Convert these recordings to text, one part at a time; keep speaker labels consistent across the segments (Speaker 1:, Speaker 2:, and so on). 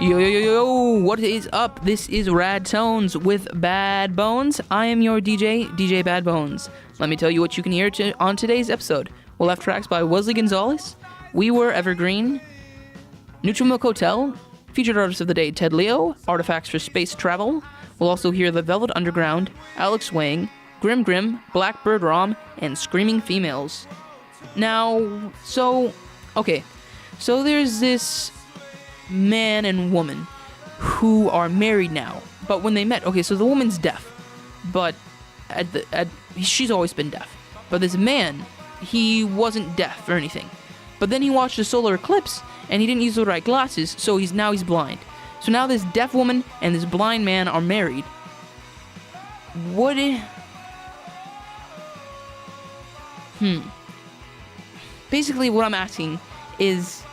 Speaker 1: Yo, yo, yo, yo, what is up? This is Rad Tones with Badbones. I am your DJ Badbones. Let me tell you what you can hear on today's episode. We'll have tracks by Wesley Gonzalez, We Were Evergreen, Neutral Milk Hotel, featured artist of the day Ted Leo, Artifacts for Space Travel. We'll also hear The Velvet Underground, Alex Wang, Grim, Blackbird Rom, and Screaming Females. Now, so there's this man and woman who are married now, but when they met, so the woman's deaf, but she's always been deaf, but this man, he wasn't deaf or anything, but then he watched a solar eclipse and he didn't use the right glasses, so he's blind. So now this deaf woman and this blind man are married. Basically what I'm asking is,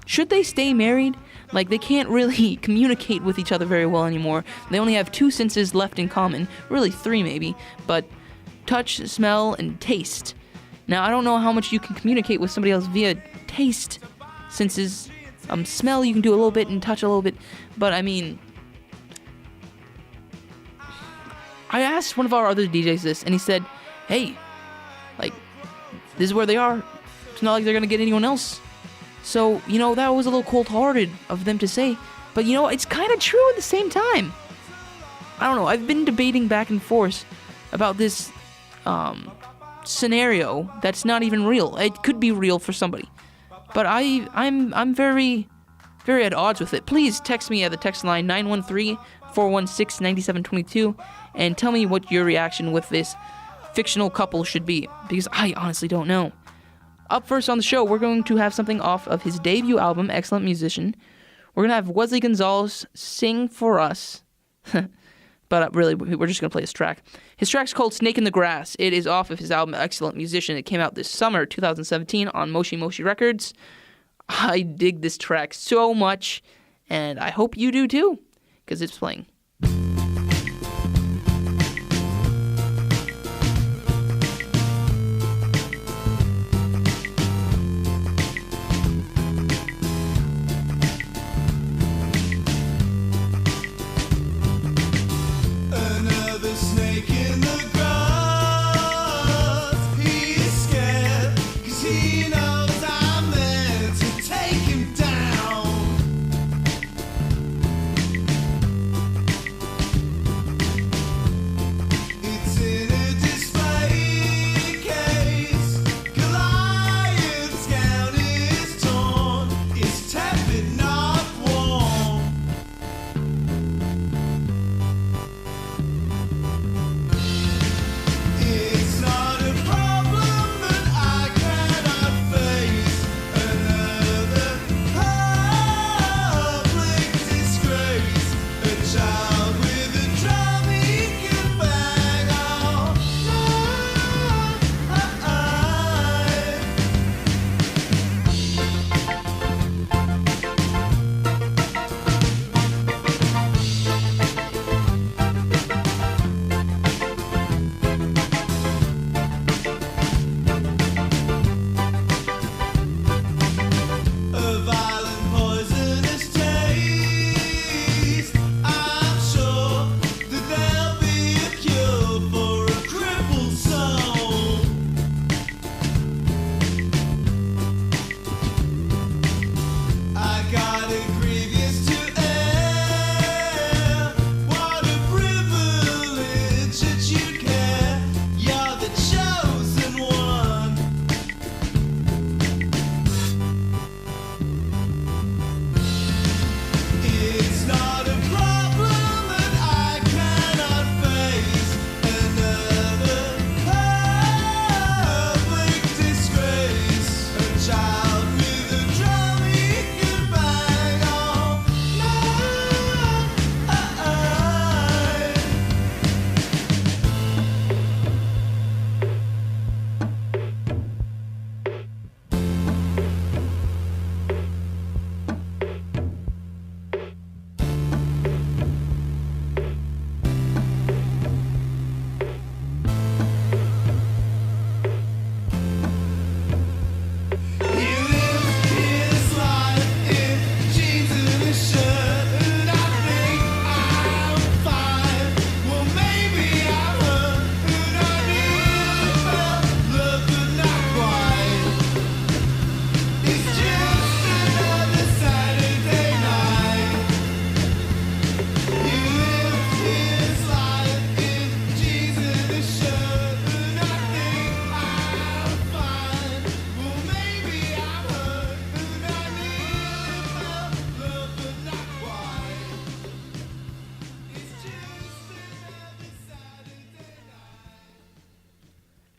Speaker 1: should they stay married? Like, they can't really communicate with each other very well anymore. They only have 2 senses left in common. Really 3 maybe, but touch, smell, and taste. Now, I don't know how much you can communicate with somebody else via taste senses. Smell you can do a little bit and touch a little bit, but I mean, I asked one of our other DJs this, and he said, hey, like, this is where they are. It's not like they're gonna get anyone else. So, that was a little cold-hearted of them to say, but it's kind of true at the same time. I don't know, I've been debating back and forth about this scenario that's not even real. It could be real for somebody, but I'm very, very at odds with it. Please text me at the text line 913-416-9722 and tell me what your reaction with this fictional couple should be, because I honestly don't know. Up first on the show, we're going to have something off of his debut album, Excellent Musician. We're going to have Wesley Gonzalez sing for us. But really, we're just going to play his track. His track's called Snake in the Grass. It is off of his album, Excellent Musician. It came out this summer, 2017, on Moshi Moshi Records. I dig this track so much, and I hope you do too, because it's playing.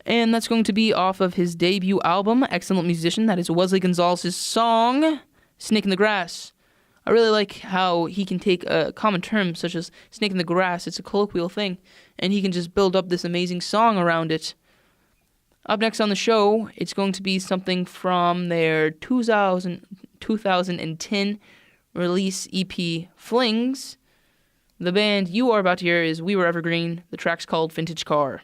Speaker 1: And that's going to be off of his debut album, Excellent Musician. That is Wesley Gonzalez's song, Snake in the Grass. I really like how he can take a common term such as snake in the grass. It's a colloquial thing, and he can just build up this amazing song around it. Up next on the show, it's going to be something from their 2010 release EP, Flings. The band you are about to hear is We Were Evergreen. The track's called Vintage Car.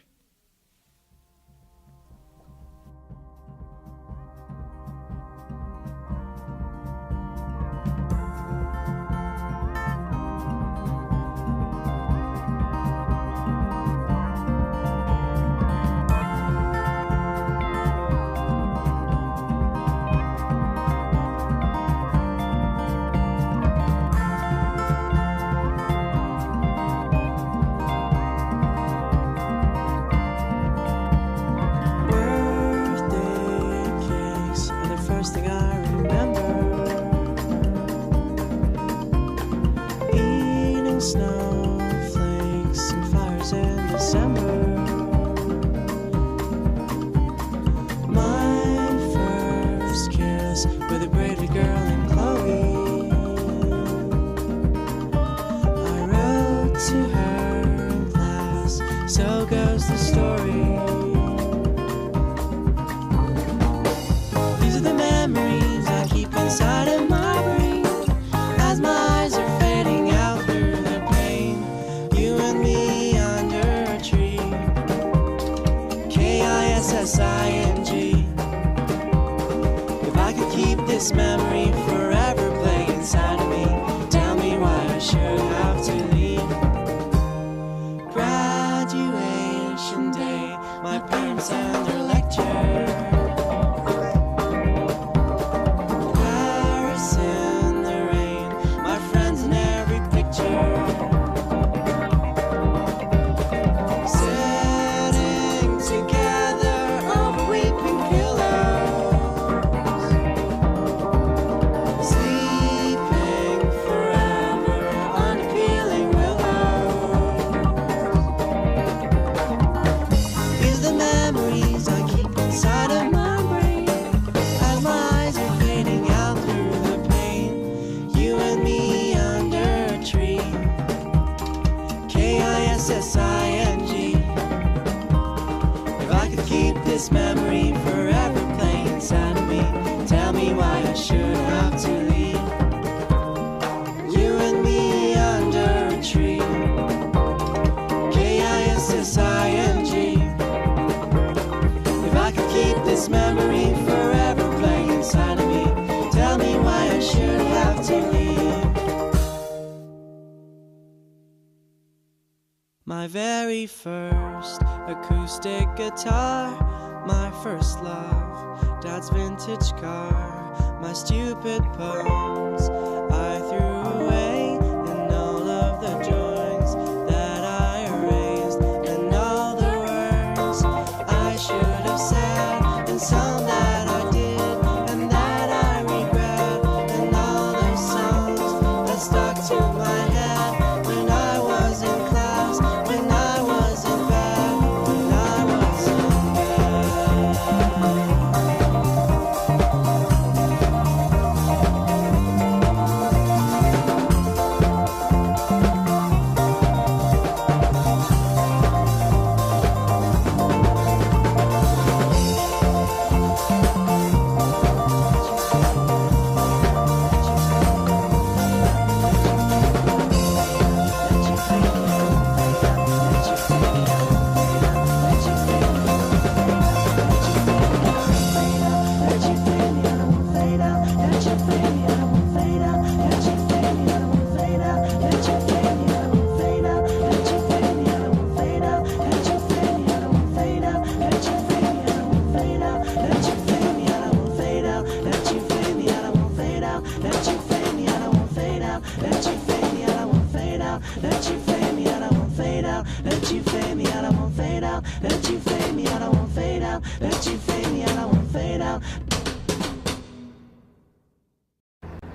Speaker 2: This memory forever playing inside of me. Tell me why I should have to leave. Graduation day, my parents and their lecture. Paris in the rain, my friends in every picture. Sitting together over weeping pillows. This memory forever playing inside of me. Tell me why I should have to leave. You and me under a tree. K-I-S-S-I-N-G. If I could keep this memory forever playing inside of me, tell me why I should have to leave. My very first acoustic guitar, my first love, Dad's vintage car, my stupid poems I threw away, and all of the drawings that I erased, and all the words I should have said, and some that I did, and that I regret, and all those songs that stuck to my head when I was in class, when I was in bed, when I was in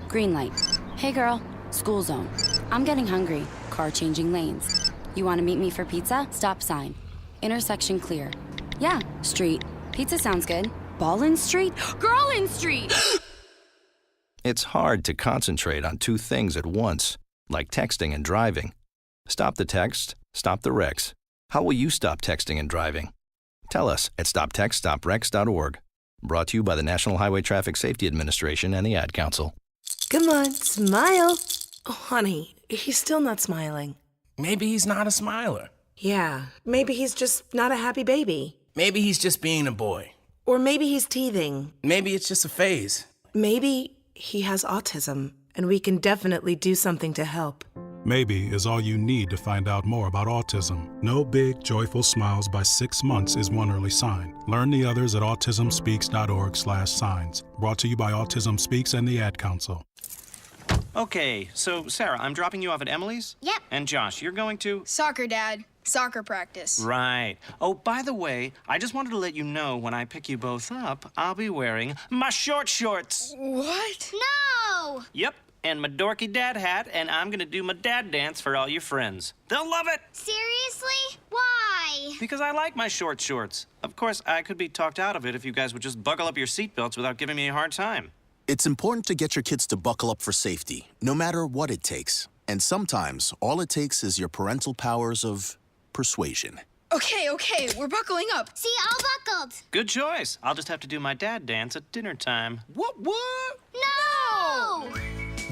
Speaker 3: Green light. Hey girl, school zone. I'm getting hungry. Car changing lanes. You want to meet me for pizza? Stop sign. Intersection clear. Yeah, street. Pizza sounds good. Ballin' Street? Girlin' Street!
Speaker 4: It's hard to concentrate on two things at once, like texting and driving. Stop the text, stop the wrecks. How will you stop texting and driving? Tell us at stoptextstoprex.org. Brought to you by the National Highway Traffic Safety Administration and the Ad Council.
Speaker 5: Come on, smile. Oh, honey, he's still not smiling.
Speaker 6: Maybe he's not a smiler.
Speaker 5: Yeah, maybe he's just not a happy baby.
Speaker 6: Maybe he's just being a boy.
Speaker 5: Or maybe he's teething.
Speaker 6: Maybe it's just a phase.
Speaker 5: Maybe he has autism, and we can definitely do something to help.
Speaker 7: Maybe is all you need to find out more about autism. No big, joyful smiles by 6 months is one early sign. Learn the others at autismspeaks.org/signs. Brought to you by Autism Speaks and the Ad Council.
Speaker 8: Okay, so Sarah, I'm dropping you off at Emily's?
Speaker 9: Yep.
Speaker 8: And Josh, you're going to?
Speaker 9: Soccer, Dad. Soccer practice.
Speaker 8: Right. Oh, by the way, I just wanted to let you know when I pick you both up, I'll be wearing my short shorts.
Speaker 9: What?
Speaker 10: No!
Speaker 8: Yep, and my dorky dad hat, and I'm gonna do my dad dance for all your friends. They'll love it!
Speaker 10: Seriously? Why?
Speaker 8: Because I like my short shorts. Of course, I could be talked out of it if you guys would just buckle up your seatbelts without giving me a hard time.
Speaker 11: It's important to get your kids to buckle up for safety, no matter what it takes. And sometimes, all it takes is your parental powers of persuasion.
Speaker 9: Okay, we're buckling up.
Speaker 10: See, all buckled.
Speaker 8: Good choice. I'll just have to do my dad dance at dinner time. What?
Speaker 10: No!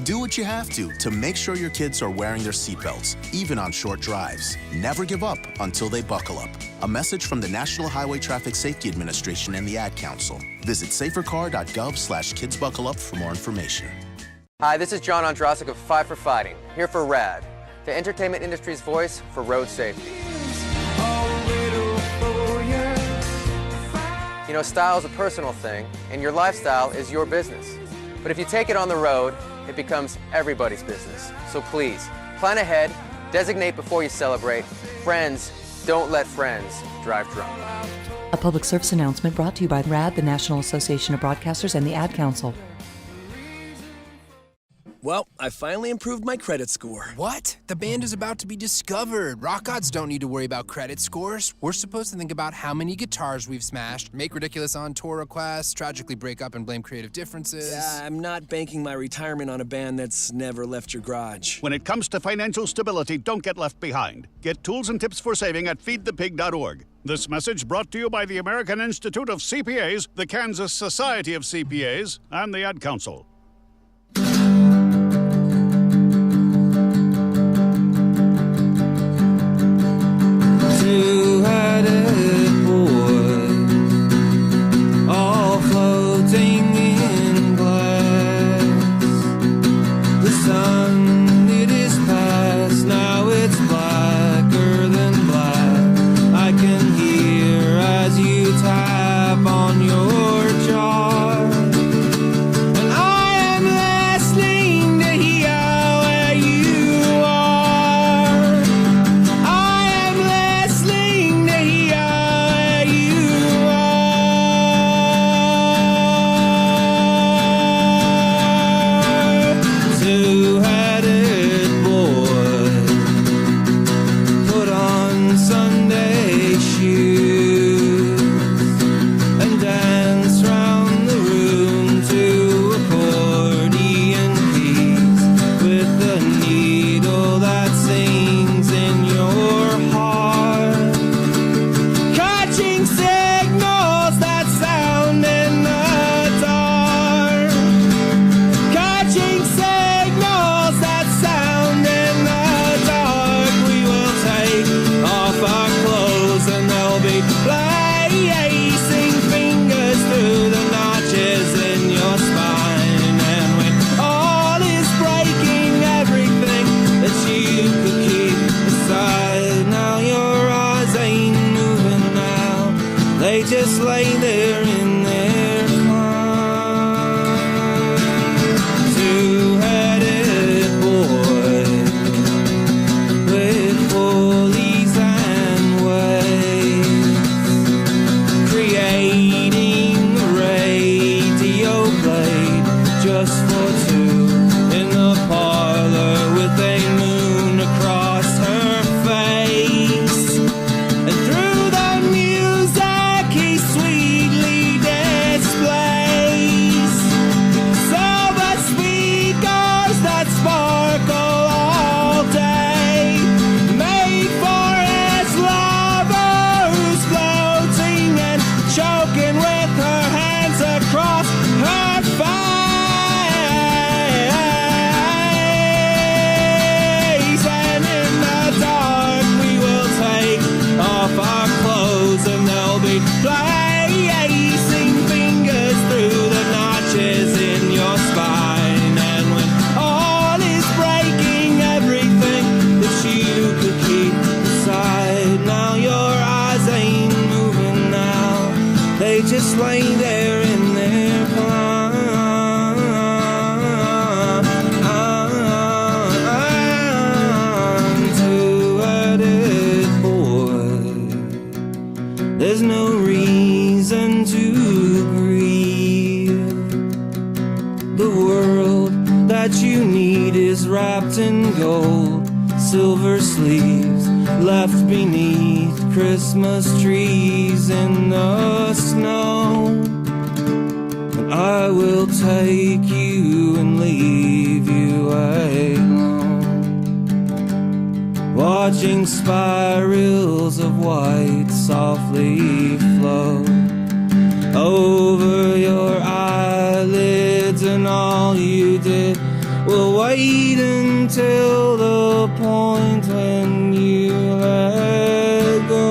Speaker 11: Do what you have to make sure your kids are wearing their seatbelts, even on short drives. Never give up until they buckle up. A message from the National Highway Traffic Safety Administration and the Ad Council. Visit safercar.gov/kidsbuckleup for more information.
Speaker 12: Hi, this is John Ondrasik of Five for Fighting, here for RAD, the entertainment industry's voice for road safety. You know, style is a personal thing, and your lifestyle is your business. But if you take it on the road, it becomes everybody's business. So please, plan ahead, designate before you celebrate. Friends, don't let friends drive drunk.
Speaker 13: A public service announcement brought to you by RAD, the National Association of Broadcasters, and the Ad Council.
Speaker 14: Well, I finally improved my credit score.
Speaker 15: What? The band is about to be discovered. Rock gods don't need to worry about credit scores. We're supposed to think about how many guitars we've smashed, make ridiculous on-tour requests, tragically break up and blame creative differences.
Speaker 14: Yeah, I'm not banking my retirement on a band that's never left your garage.
Speaker 16: When it comes to financial stability, don't get left behind. Get tools and tips for saving at feedthepig.org. This message brought to you by the American Institute of CPAs, the Kansas Society of CPAs, and the Ad Council.
Speaker 2: Two-headed boys, all floating in glass. The sun, it is past, now it's blacker than black. I can hear as you tap on your jaw, and I am listening to hear where you are. I am listening to hear where you are. Two-headed boy, put on Sunday shoes and dance round the room to accordion keys with the needle that sings in your heart, catching signals that sound in the dark, catching signals that sound in the dark. We will take off our clothes and they'll be placing fingers through the notches in your spine, and when all is breaking, everything that you could keep aside, now your eyes ain't moving now, they just lay there in their prime. Two-headed boy with pulleys and waves, creating a radio blade just for two in the parlor with a moon across her face. And through the music the world that you need is wrapped in gold. Silver sleeves left beneath Christmas trees in the snow. And I will take you and leave you alone, watching spirals of white softly flow over your eyelids, and all you did will wait until the point when you let go.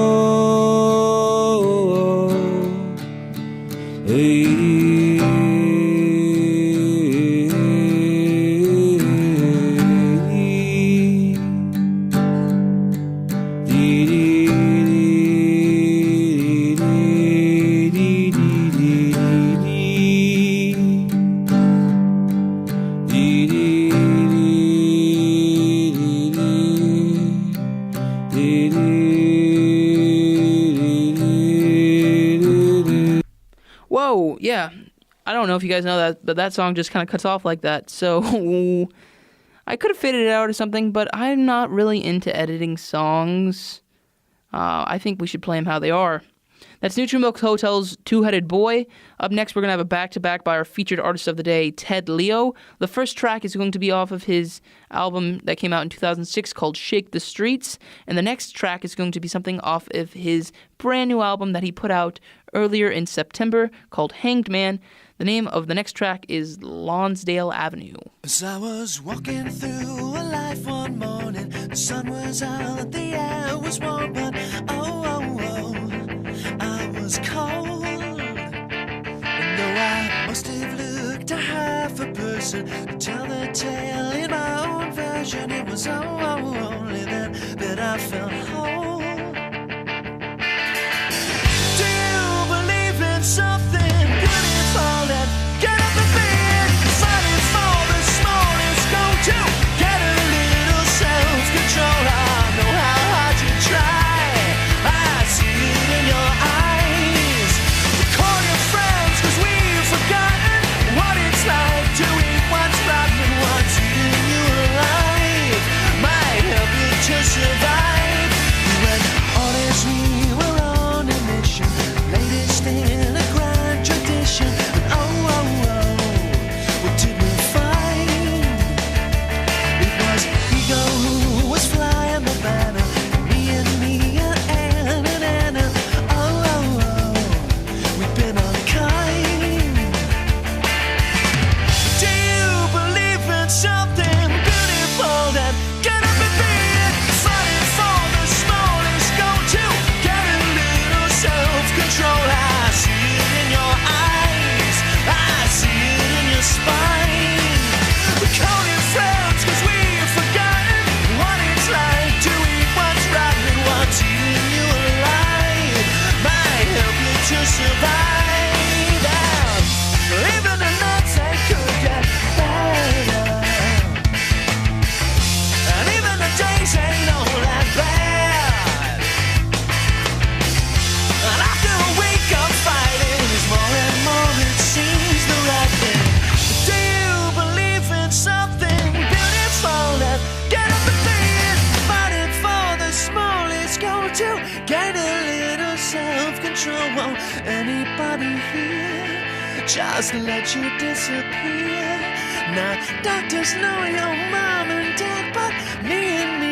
Speaker 1: Whoa, yeah. I don't know if you guys know that, but that song just kind of cuts off like that. So I could have faded it out or something, but I'm not really into editing songs. I think we should play them how they are. That's Neutral Milk Hotel's Two-Headed Boy. Up next, we're going to have a back-to-back by our featured artist of the day, Ted Leo. The first track is going to be off of his album that came out in 2006 called Shake the Streets. And the next track is going to be something off of his brand new album that he put out earlier in September called Hanged Man. The name of the next track is Lonsdale Avenue.
Speaker 2: As I was walking through a life one morning, the sun was out, the air was warm, but I was cold. And though I must have looked a half a person to tell the tale in my own version, it was only then that I felt whole. Do you believe in something beautiful that get up and be it? Fighting for the smallest goal to get a little self-control. I know how hard you try. I see it in your eyes. Call your friends, 'cause we've forgotten what it's like to eat what's rotten and what's eating you alive. Might help you to survive. When orders we were on a mission, latest in a grand tradition. And what did we find? It was ego who was flying the banner. Me and Anna. We've been unkind. Do you believe in something beautiful that get up and be it? Fighting for the smallest goal to get a little self-control. I see it in your eyes. I see it in your spine. We call it friends 'cause we've forgotten what it's like to eat what's rotten and what's eating you alive. Might help you to survive. Even the nights they could get better, and even the days ain't all that bad. And after a week of fighting, it's more and more it seems the right thing. Do you believe in something beautiful that get up and be it? Fighting for the smallest goal to gain a little self-control. Won't anybody here just let you disappear? Now doctors know your mom and dad, but me and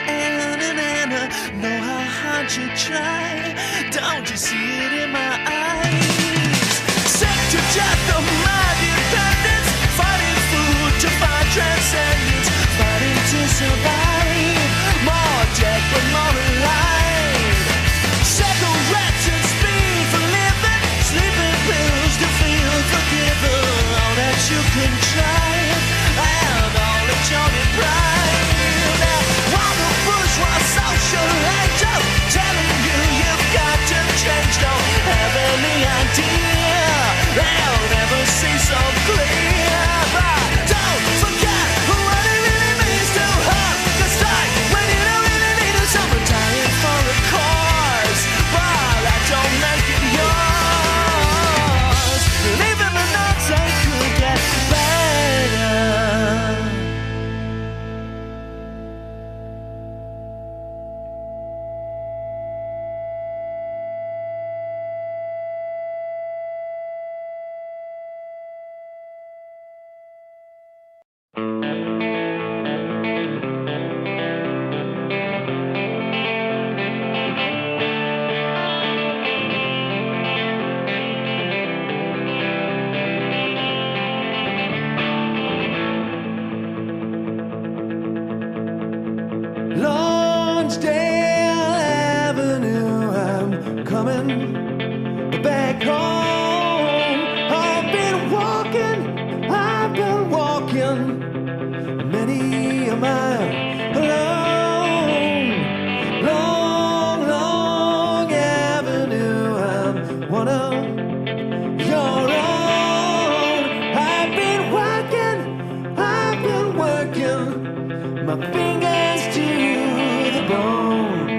Speaker 2: Anna know how hard you try. Don't you see it in my eyes? Sick to death of my dependence, fighting food to find transcendence, fighting to survive. More dead but more alive. Cigarettes and speed for living, sleeping pills to feel forgiven. All that you can try, and all that you're deprived. Now, while the bourgeois social angel telling you've got to change, don't have any idea they'll never back home. I've been walking many a mile alone. Long avenue, I'm one of your own. I've been working my fingers to the bone.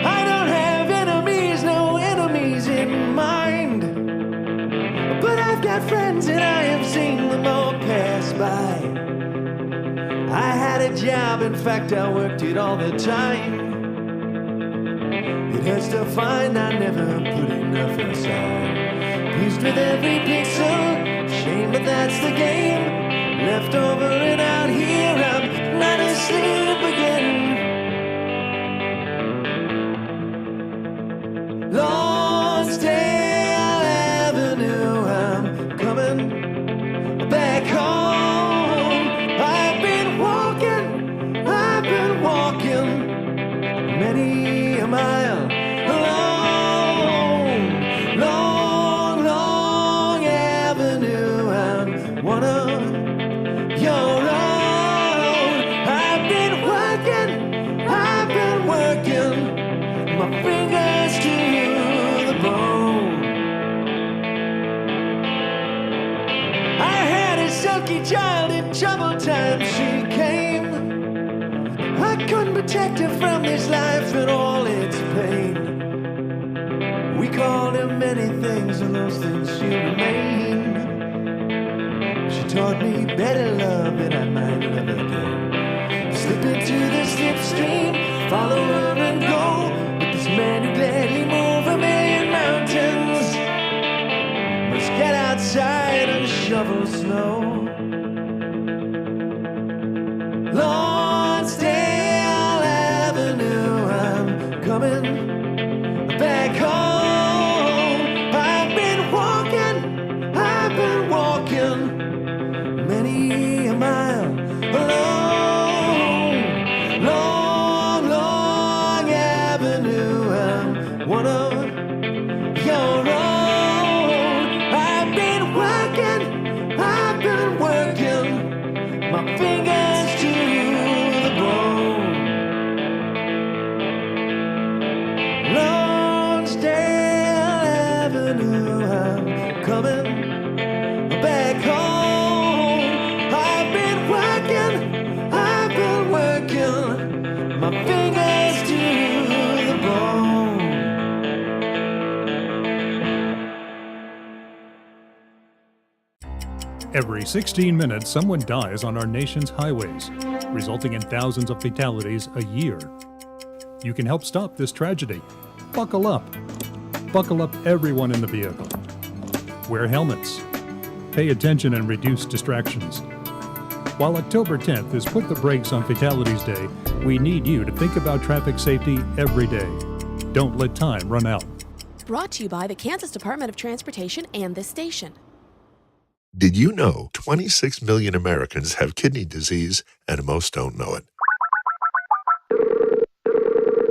Speaker 2: I don't have enemies, no enemies in mind, but I've got friends and I have seen them all pass by. I had a job, in fact I worked it all the time. It hurts to find I never put enough aside. Pleased with every pixel, shame but that's the game. Left over and out here, I'm not asleep again. Lonsdale Avenue, I'm coming back home. I've been walking many a mile alone. Long avenue, I'm one of your own. I've been working my fingers to the bone. I had a sulky child in trouble time she came. I couldn't protect her from this life and all its pain. We called her many things and those things she'll remain. She taught me better love than I might never do. Slip into the slipstream, follow her and go. But this man who gladly move a million mountains must get outside and shovel snow. Lonsdale Avenue, I'm coming back home. I've been walking many a mile alone. Long avenue, I'm one of your own. I've been working my fingers to the bone. Lonsdale Avenue, I'm coming back home. I've been working my fingers to the bone.
Speaker 17: Every 16 minutes, someone dies on our nation's highways, resulting in thousands of fatalities a year. You can help stop this tragedy. Buckle up. Buckle up everyone in the vehicle. Wear helmets. Pay attention and reduce distractions. While October 10th is Put the Brakes on Fatalities Day, we need you to think about traffic safety every day. Don't let time run out.
Speaker 18: Brought to you by the Kansas Department of Transportation and this station.
Speaker 19: Did you know 26 million Americans have kidney disease and most don't know it?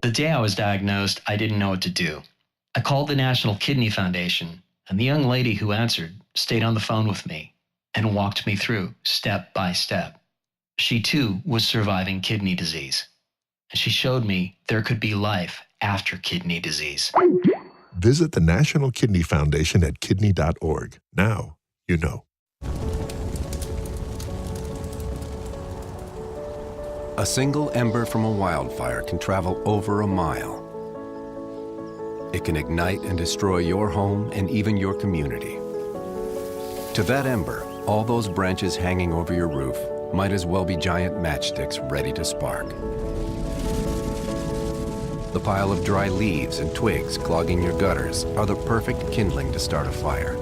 Speaker 20: The day I was diagnosed, I didn't know what to do. I called the National Kidney Foundation, and the young lady who answered stayed on the phone with me and walked me through step by step. She too was surviving kidney disease, and she showed me there could be life after kidney disease.
Speaker 19: Visit the National Kidney Foundation at kidney.org. Now you know.
Speaker 21: A single ember from a wildfire can travel over a mile. It can ignite and destroy your home and even your community. To that ember, all those branches hanging over your roof might as well be giant matchsticks ready to spark. The pile of dry leaves and twigs clogging your gutters are the perfect kindling to start a fire.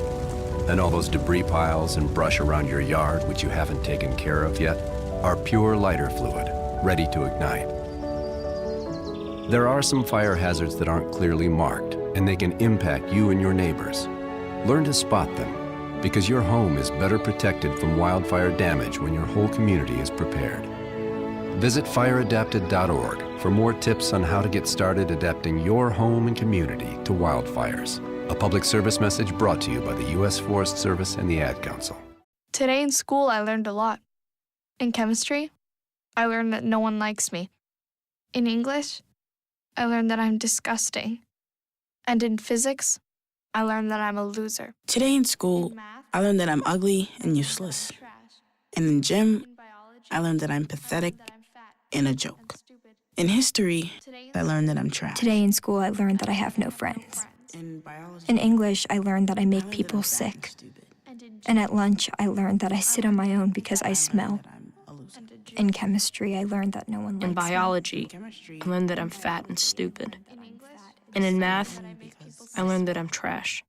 Speaker 21: And all those debris piles and brush around your yard, which you haven't taken care of yet, are pure lighter fluid, ready to ignite. There are some fire hazards that aren't clearly marked, and they can impact you and your neighbors. Learn to spot them, because your home is better protected from wildfire damage when your whole community is prepared. Visit fireadapted.org for more tips on how to get started adapting your home and community to wildfires. A public service message brought to you by the U.S. Forest Service and the Ad Council.
Speaker 3: Today in school, I learned a lot. In chemistry, I learned that no one likes me. In English, I learned that I'm disgusting. And in physics, I learned that I'm a loser.
Speaker 22: Today in school, I learned that I'm ugly and useless. And in gym, I learned that I'm pathetic and a joke. In history, I learned that I'm trash.
Speaker 23: Today in school, I learned that I have no friends. In English, I learned that I make people sick. And at lunch, I learned that I sit on my own because I smell. In chemistry, I learned that no one likes me.
Speaker 24: In biology, I learned that I'm fat and stupid. And in math, I learned that I'm trash.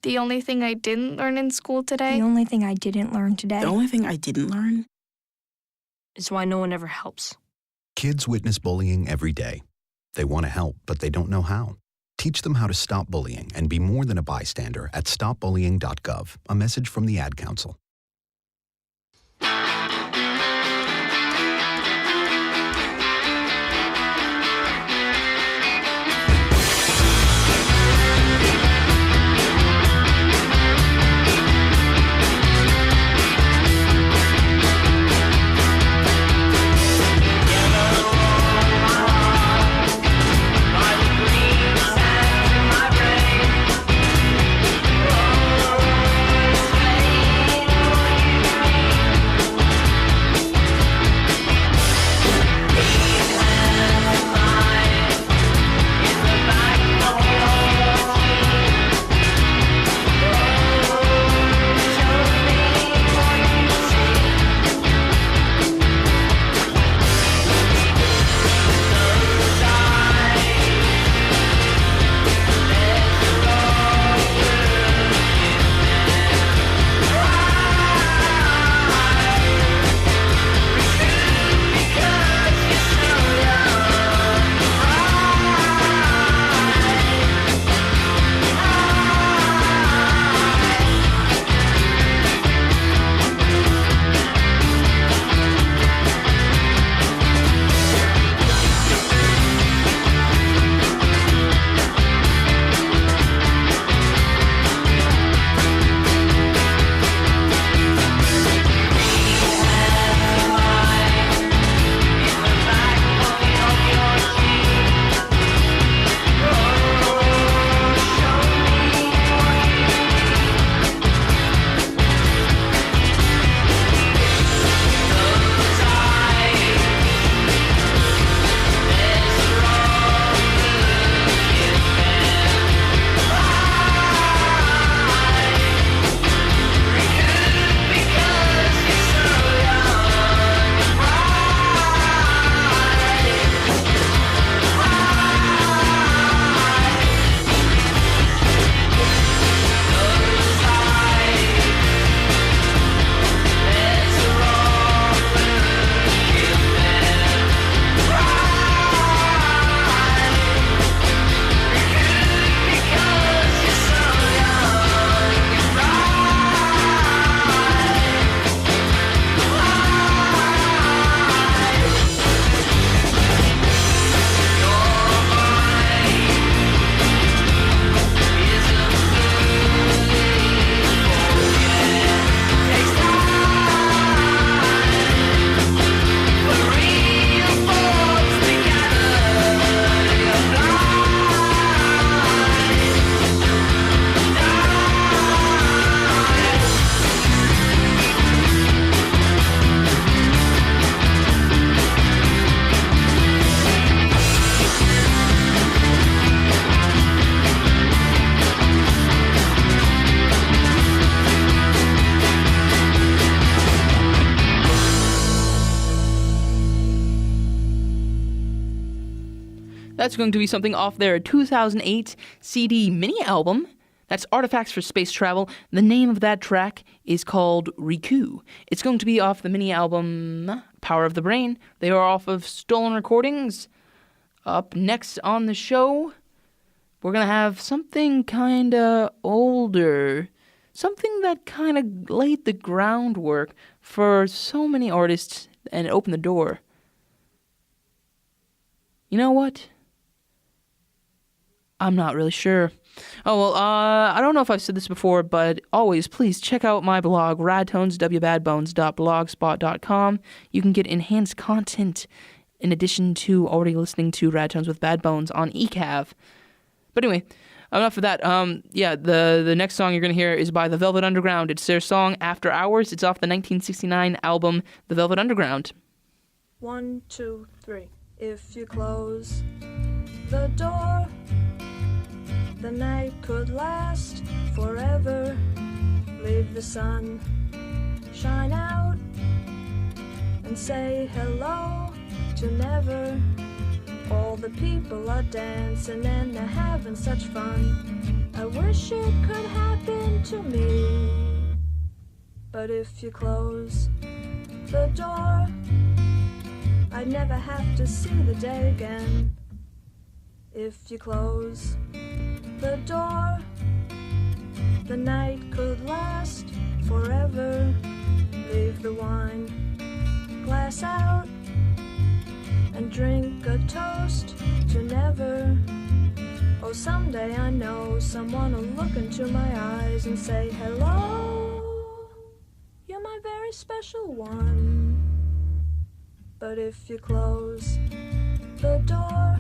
Speaker 3: The only thing I didn't learn in school today?
Speaker 23: The only thing I didn't learn today?
Speaker 22: The only thing I didn't learn?
Speaker 24: Is why no one ever helps.
Speaker 25: Kids witness bullying every day. They want to help, but they don't know how. Teach them how to stop bullying and be more than a bystander at stopbullying.gov. A message from the Ad Council.
Speaker 1: That's going to be something off their 2008 CD mini album. That's Artifacts for Space Travel. The name of that track is called Riku. It's going to be off the mini album Power of the Brain. They are off of Stolen Recordings. Up next on the show, we're going to have something kind of older. Something that kind of laid the groundwork for so many artists and opened the door. You know what? I'm not really sure. Oh, well, I don't know if I've said this before, but always, please check out my blog, radtoneswbadbones.blogspot.com. You can get enhanced content in addition to already listening to Rad Tones with Bad Bones on eCav. But anyway, enough of that. The next song you're going to hear is by The Velvet Underground. It's their song, After Hours. It's off the 1969 album, The Velvet Underground.
Speaker 4: 1, 2, 3. If you close the door, the night could last forever. Leave the sun shine out and say hello to never. All the people are dancing and they're having such fun. I wish it could happen to me. But if you close the door, I'd never have to see the day again. If you close the door, the night could last forever. Leave the wine glass out and drink a toast to never. Oh, someday I know someone will look into my eyes and say, hello, you're my very special one. But if you close the door,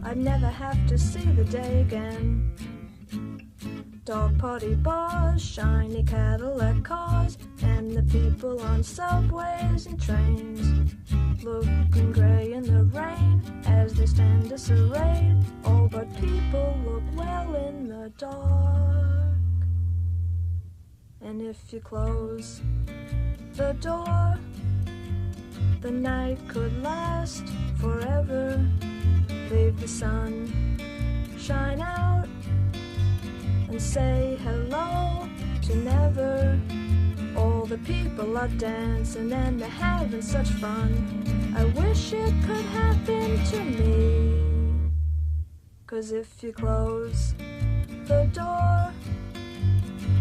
Speaker 4: I'd never have to see the day again. Dog party bars, shiny Cadillac cars, and the people on subways and trains, looking gray in the rain as they stand disarrayed. Oh, but people look well in the dark. And if you close the door, the night could last forever. Leave the sun shine out and say hello to never. All the people are dancing and they're having such fun. I wish it could happen to me. 'Cause if you close the door,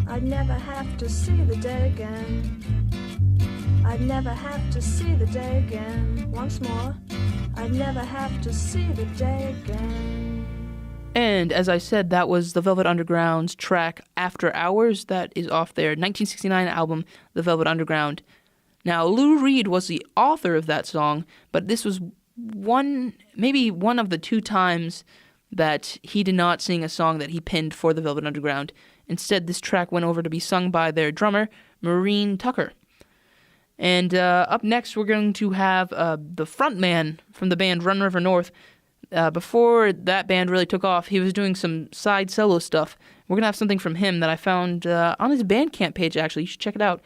Speaker 4: I'd never have to see the day again. I'd never have to see the day again. Once more, I'd never have to see the day again.
Speaker 1: And as I said, that was the Velvet Underground's track After Hours. That is off their 1969 album, The Velvet Underground. Now, Lou Reed was the author of that song, but this was maybe one of the 2 times that he did not sing a song that he penned for the Velvet Underground. Instead, this track went over to be sung by their drummer, Maureen Tucker. And up next, we're going to have the frontman from the band Run River North. Before that band really took off, he was doing some side solo stuff. We're going to have something from him that I found on his Bandcamp page, actually. You should check it out.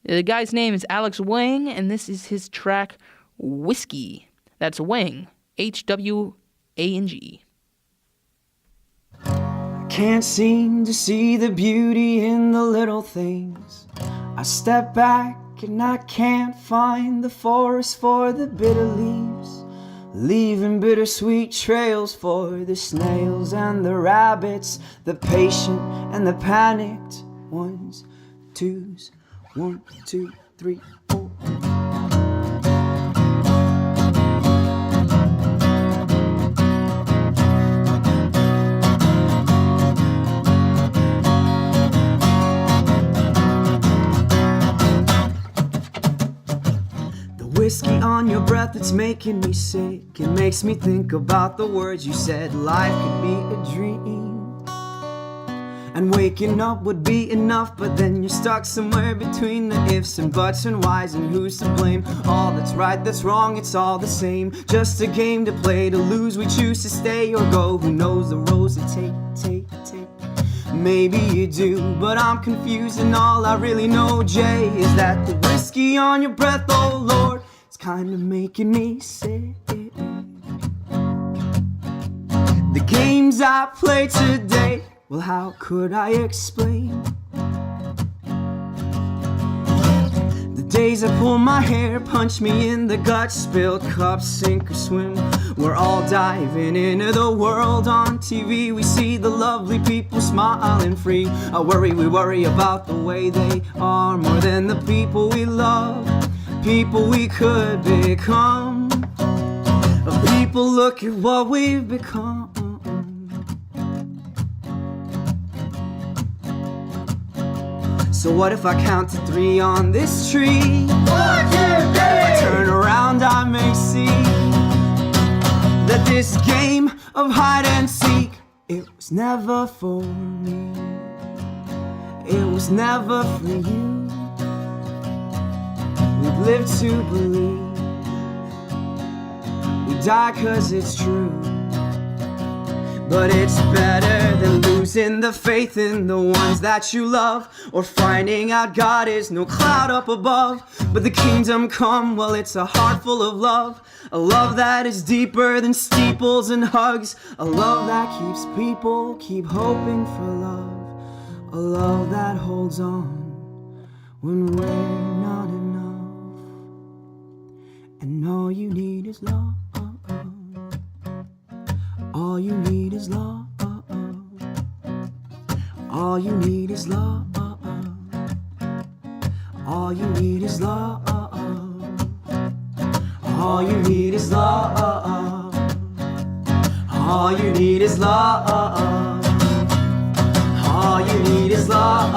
Speaker 1: The guy's name is Alex Wang, and this is his track, Whiskey. That's Wang, Hwang.
Speaker 5: Can't seem to see the beauty in the little things. I step back and I can't find the forest for the bitter leaves, leaving bittersweet trails for the snails and the rabbits, the patient and the panicked ones, twos, 1, 2, 3, 4. Whiskey on your breath, it's making me sick. It makes me think about the words you said. Life could be a dream, and waking up would be enough. But then you're stuck somewhere between the ifs and buts and whys and who's to blame. All that's right, that's wrong, it's all the same. Just a game to play, to lose we choose to stay or go. Who knows the roads to take. Maybe you do, but I'm confused, and all I really know, Jay, is that the whiskey on your breath, oh Lord, it's kinda making me sick. The games I play today, well, how could I explain? The days I pull my hair, punch me in the gut, spilled cups, sink or swim. We're all diving into the world on TV. We see the lovely people smiling free. We worry about the way they are more than the people we love, people we could become. But people, look at what we've become. So what if I count to 3 on this tree? 1, 2, 3. If I turn around, I may see that this game of hide and seek, it was never for me. It was never for you. We'd live to believe. We die 'cause it's true. But it's better than losing the faith in the ones that you love, or finding out God is no cloud up above. But the kingdom come, well, it's a heart full of love. A love that is deeper than steeples and hugs. A love that keeps people keep hoping for love. A love that holds on when we're not enough. And all you need is love. All you need is love. All you need is love. All you need is love. All you need is love. All you need is love. All you need is love.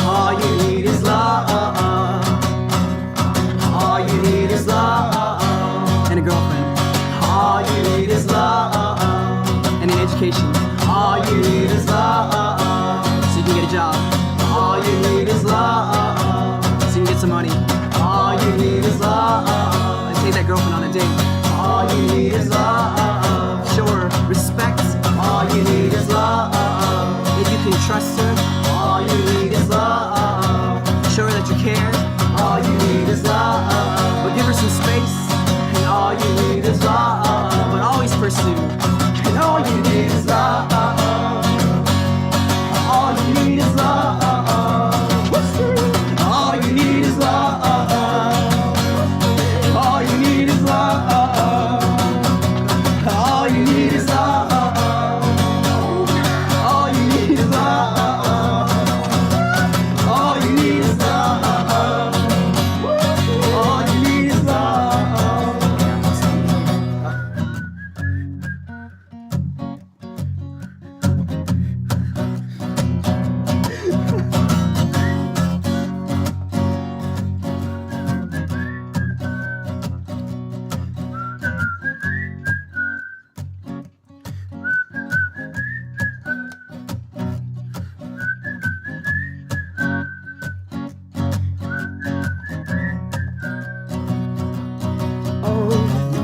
Speaker 5: All you need is love. All you need is love. And a girlfriend. All you need is love. And an education. All you need is love. So you can get a job. All you need is love. So you can get some money. All you need is love. And take that girlfriend on a date. All you need is love. Show her respect. All you need is love. If you can trust her. All you need is love. Show her that you care. All you need is love. But give her some space. And all you need is love. But always pursue. And all you need is love. All you need is love. All you need is love. All you need is love. All you need is love. All you need is love. All you need is love. All you need is love.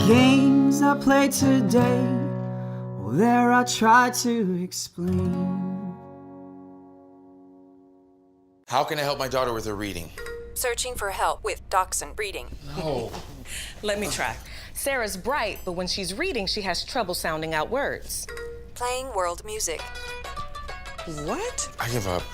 Speaker 5: Games I played today, well, there I tried to explain.
Speaker 6: How can I help my daughter with her reading?
Speaker 7: Searching for help with Dachshund breeding.
Speaker 6: No.
Speaker 8: Let me try. Sarah's bright, but when she's reading, she has trouble sounding out words.
Speaker 7: Playing world music.
Speaker 8: What?
Speaker 6: I give up.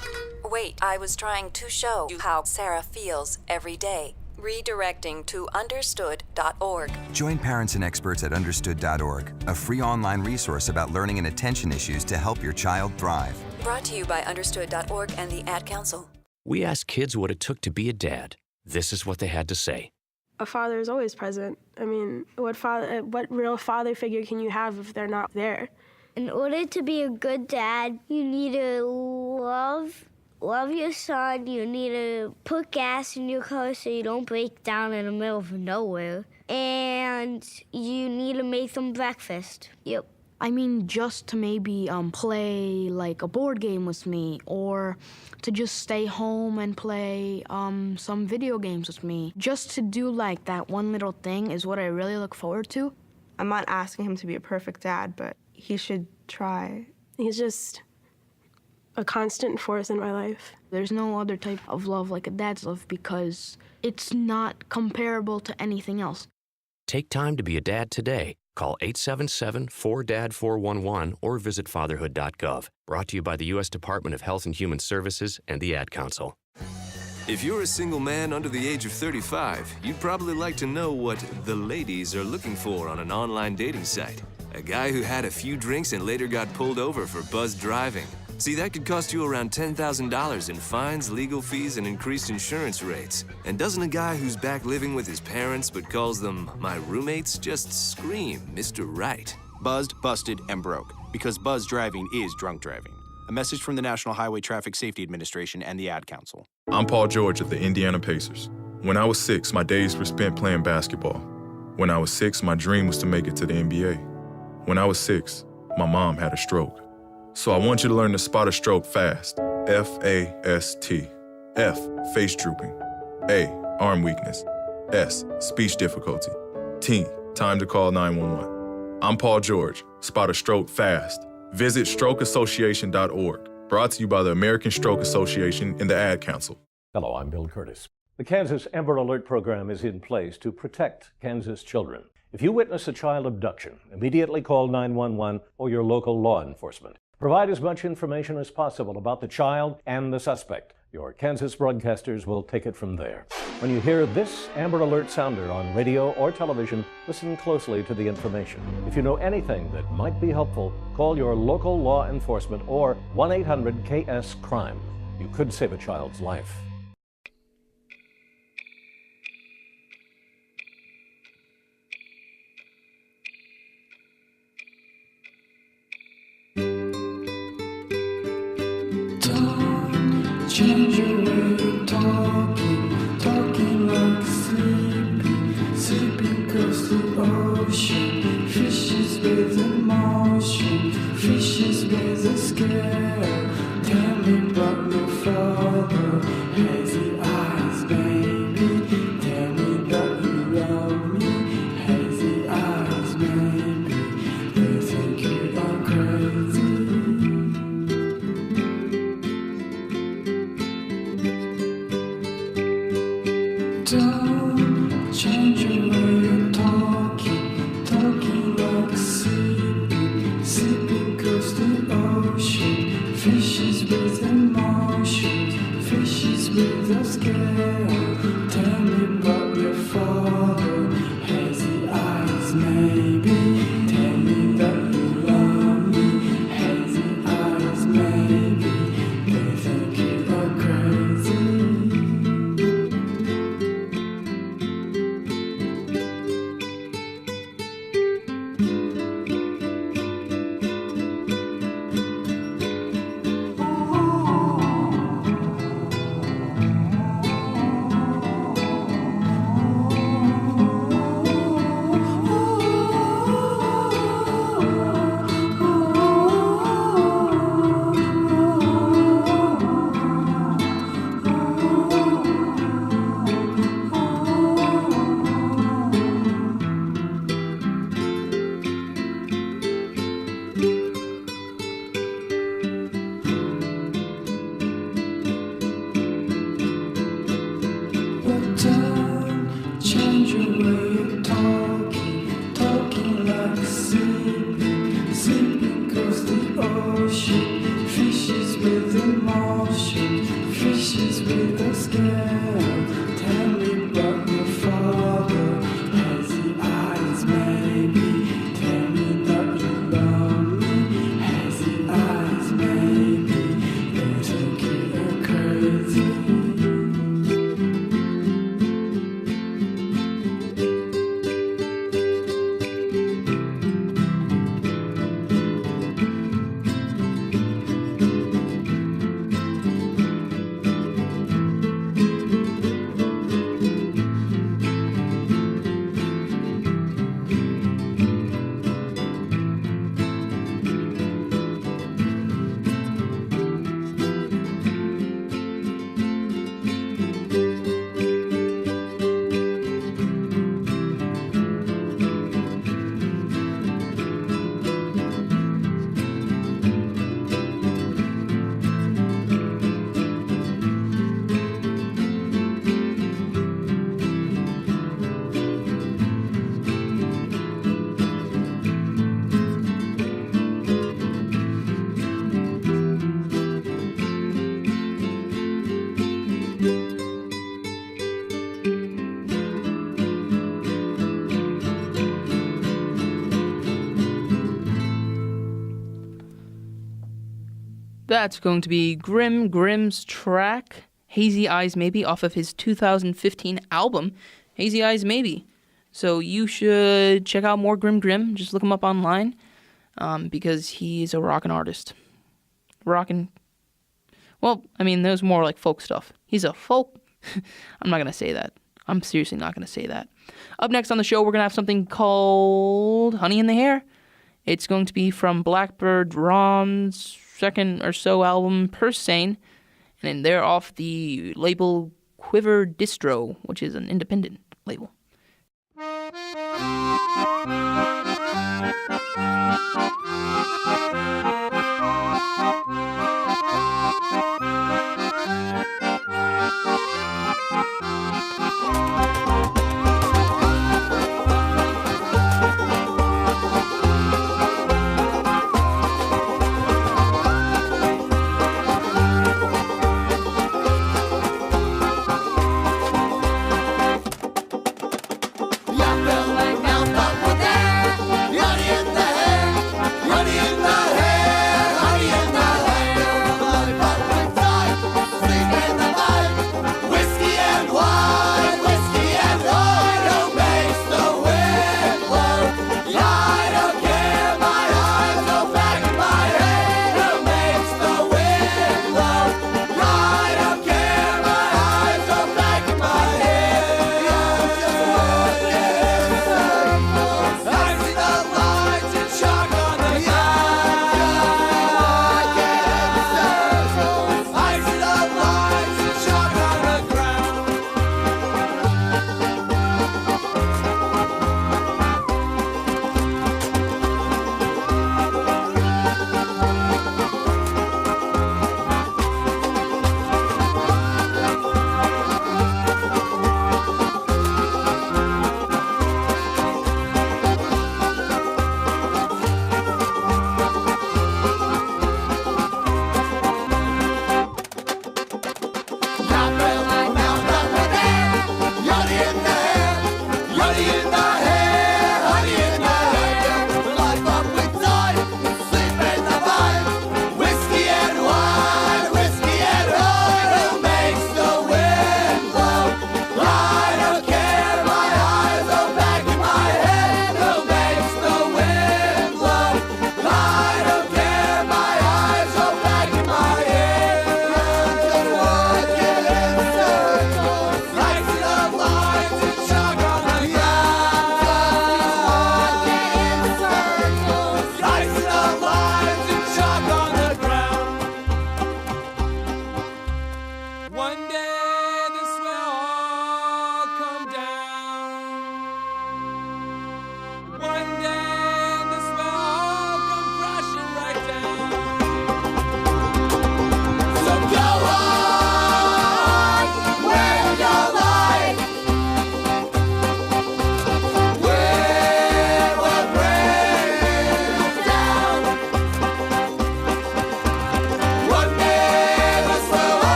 Speaker 7: Wait, I was trying to show you how Sarah feels every day. Redirecting to understood.org.
Speaker 9: Join parents and experts at understood.org, a free online resource about learning and attention issues to help your child thrive.
Speaker 7: Brought to you by understood.org and the Ad Council.
Speaker 10: We asked kids what it took to be a dad. This is what they had to say.
Speaker 26: A father is always present. I mean, what real father figure can you have if they're not there?
Speaker 27: In order to be a good dad, you need to love your son. You need to put gas in your car so you don't break down in the middle of nowhere. And you need to make them breakfast. Yep.
Speaker 28: I mean, just to maybe play like a board game with me, or to just stay home and play some video games with me. Just to do like that one little thing is what I really look forward to.
Speaker 29: I'm not asking him to be a perfect dad, but he should try.
Speaker 26: He's just a constant force in my life.
Speaker 28: There's no other type of love like a dad's love because it's not comparable to anything else.
Speaker 10: Take time to be a dad today. Call 877-4DAD-411 or visit fatherhood.gov. Brought to you by the U.S. Department of Health and Human Services and the Ad Council.
Speaker 30: If you're a single man under the age of 35, you'd probably like to know what the ladies are looking for on an online dating site. A guy who had a few drinks and later got pulled over for buzzed driving. See, that could cost you around $10,000 in fines, legal fees, and increased insurance rates. And doesn't a guy who's back living with his parents but calls them my roommates just scream Mr. Right?
Speaker 2: Buzzed, busted, and broke. Because buzz driving is drunk driving. A message from the National Highway Traffic Safety Administration and the Ad Council.
Speaker 11: I'm Paul George of the Indiana Pacers. When I was 6, my days were spent playing basketball. When I was 6, my dream was to make it to the NBA. When I was 6, my mom had a stroke. So I want you to learn to spot a stroke fast. F-A-S-T. F, face drooping. A, arm weakness. S, speech difficulty. T, time to call 911. I'm Paul George. Spot a stroke fast. Visit strokeassociation.org. Brought to you by the American Stroke Association and the Ad Council.
Speaker 12: Hello, I'm Bill Curtis. The Kansas Amber Alert program is in place to protect Kansas children. If you witness a child abduction, immediately call 911 or your local law enforcement. Provide as much information as possible about the child and the suspect. Your Kansas broadcasters will take it from there. When you hear this Amber Alert sounder on radio or television, listen closely to the information. If you know anything that might be helpful, call your local law enforcement or 1-800-KS-CRIME. You could save a child's life.
Speaker 5: Change your way of talking like sleeping, sleeping across the ocean, fishes with emotion, fishes with a scare. Tell me about your father, hazy eyes, baby. Tell me that you love me, hazy eyes, baby. They think you are crazy. Don't change your way of talking like sleeping, sleeping across the ocean, fishes with emotions, fishes with a scare. Tell me about your father, hazy eyes, maybe. Tell me that you love me, hazy eyes, maybe. They think you are crazy.
Speaker 1: that's going to be Grimm's track, Hazy Eyes Maybe, off of his 2015 album, Hazy Eyes Maybe. So you should check out more Grimm. Just look him up online, because he's a rockin' artist. Rockin'. Well, I mean, there's more like folk stuff. He's a folk. I'm not going to say that. I'm seriously not going to say that. Up next on the show, we're going to have something called Honey in the Hair. It's going to be from Blackbird Rom's second or so album, Purse Sane, and they're off the label Quiver Distro, which is an independent label.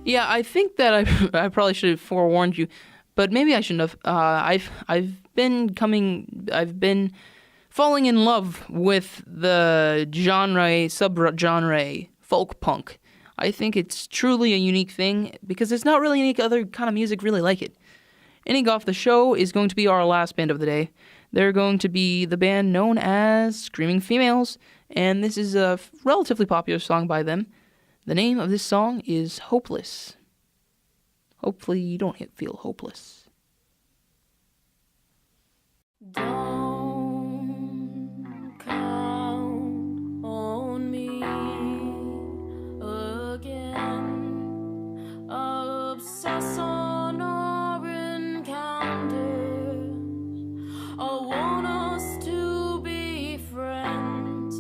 Speaker 1: Yeah, I think that I probably should have forewarned you, but maybe I shouldn't have. I've been falling in love with the subgenre folk punk. I think it's truly a unique thing because there's not really any other kind of music really like it. Ending off the show is going to be our last band of the day. They're going to be the band known as Screaming Females, and this is a relatively popular song by them. The name of this song is Hopeless. Hopefully you don't feel hopeless.
Speaker 3: Don't count on me again. Obsess on our encounters. I want us to be friends.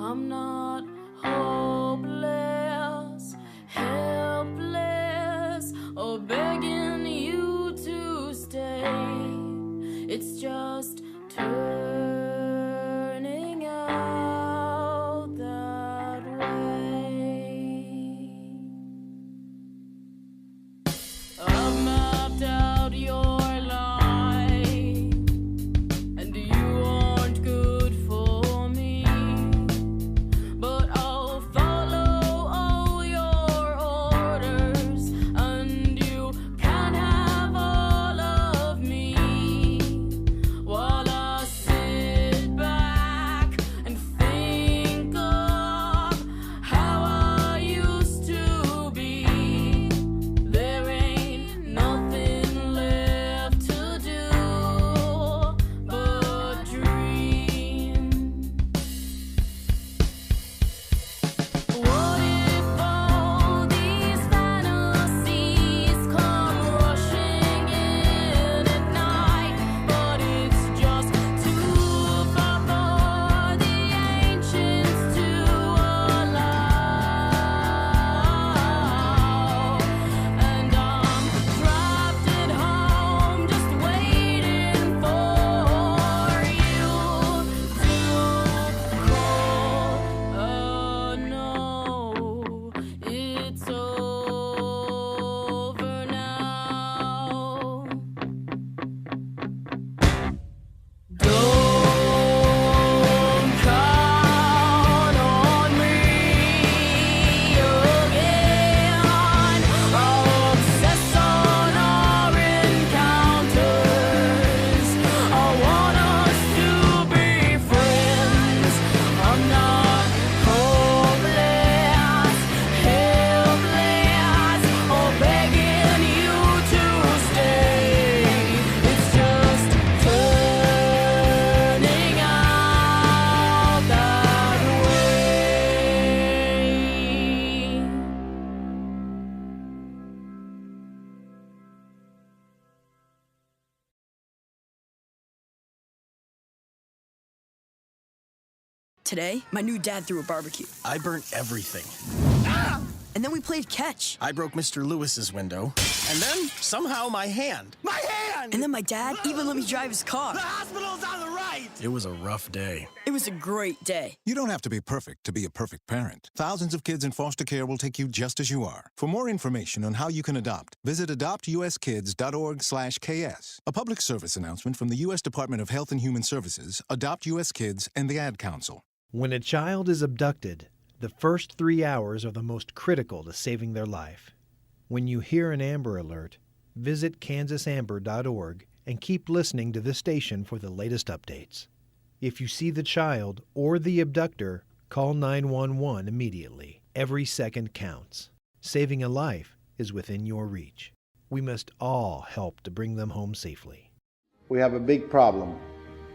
Speaker 3: I'm not hopeless, helpless, or begging you to stay.
Speaker 13: Today, my new dad threw a barbecue.
Speaker 14: I burnt everything.
Speaker 13: Ah! And then we played catch.
Speaker 14: I broke Mr. Lewis's window. And then, somehow, my hand. My hand!
Speaker 13: And then my dad even let me drive his car.
Speaker 14: The hospital's on the right! It was a rough day.
Speaker 13: It was a great day.
Speaker 15: You don't have to be perfect to be a perfect parent. Thousands of kids in foster care will take you just as you are. For more information on how you can adopt, visit adoptuskids.org/KS. A public service announcement from the U.S. Department of Health and Human Services, Adopt U.S. Kids, and the Ad Council.
Speaker 16: When a child is abducted, the first 3 hours are the most critical to saving their life. When you hear an Amber Alert, visit kansasamber.org and keep listening to this station for the latest updates. If you see the child or the abductor, call 911 immediately. Every second counts. Saving a life is within your reach. We must all help to bring them home safely.
Speaker 17: We have a big problem,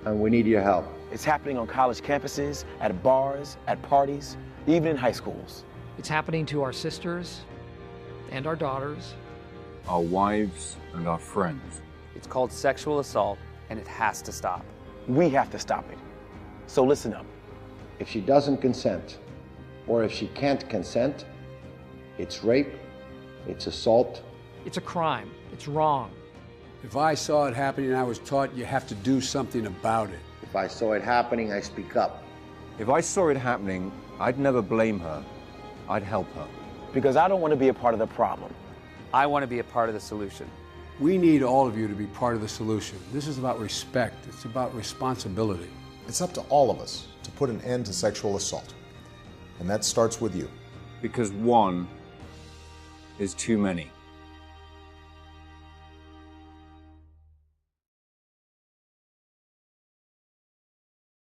Speaker 17: and we need your help.
Speaker 18: It's happening on college campuses, at bars, at parties, even in high schools.
Speaker 19: It's happening to our sisters and our daughters,
Speaker 20: our wives and our friends.
Speaker 21: It's called sexual assault, and it has to stop.
Speaker 18: We have to stop it. So listen up.
Speaker 17: If she doesn't consent, or if she can't consent, it's rape, it's assault.
Speaker 19: It's a crime. It's wrong.
Speaker 23: If I saw it happening, I was taught you have to do something about it.
Speaker 17: If I saw it happening, I speak up.
Speaker 20: If I saw it happening, I'd never blame her. I'd help her.
Speaker 18: Because I don't want to be a part of the problem.
Speaker 21: I want to be a part of the solution.
Speaker 23: We need all of you to be part of the solution. This is about respect. It's about responsibility.
Speaker 31: It's up to all of us to put an end to sexual assault. And that starts with you.
Speaker 20: Because one is too many.